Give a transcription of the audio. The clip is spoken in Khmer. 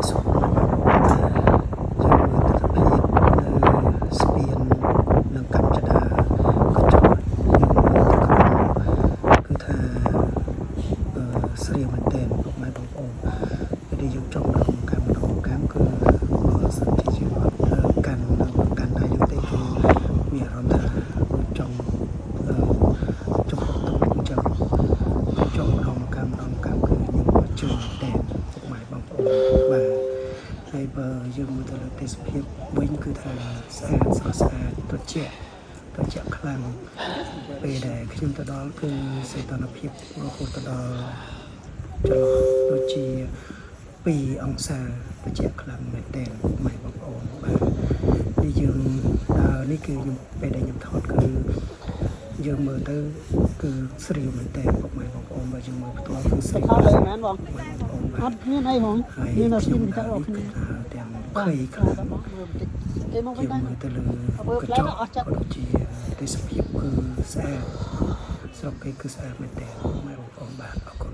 សុខយើងមើលទស្សនភាពនៅស្ពាននិងកញ្ចដាកញ្ចក់យើងមើលទៅគឺថាស្រីមែនទែនពុកម៉ែបងប្អូនពេលយើងចង់ដល់កម្មគឺបើសិនជាយើងអត់កាន់ដៃយើងទេគឺមានអារម្មណ៍ថាចង់ចង់ទៅអញ្ចឹងចង់ដល់កម្មគឺខ្ញុំជឿតែពុកម៉ែបងប្អូនបាទហើយបើយើងមើលទៅលើទេសភាពវិញគឺថាស្អាតស្រស់ស្អាតត្រជាក់ខ្លាំងពេលដែលខ្ញុំទៅដល់គឺសីតុណ្ហភាពរហូតទៅដល់ចន្លោះដូចជា2អង្សាត្រជាក់ខ្លាំងមែនទែនម៉ែបងប្អូនបាទនេះយើងនេះគឺខ្ញុំពេលដែលខ្ញុំថតគឺយើងមើលទៅគឺស្រីមែនទែនពុកម៉ែបងប្អូនបើយើងមើលផ្ទាល់គឺស្រីថតលើមែនបងអត់មានអីហ្មងមានតែស្ទីនតែអស់គ្នាទាំងភ័យខ្លាំងគេមកវិញមើលទៅលើកញ្ចក់ដូចជាទេសភាពគឺស្អាតស្រុកគេគឺស្អាតមែនទែនពុកម៉ែបងប្អូនបាទអរគុណ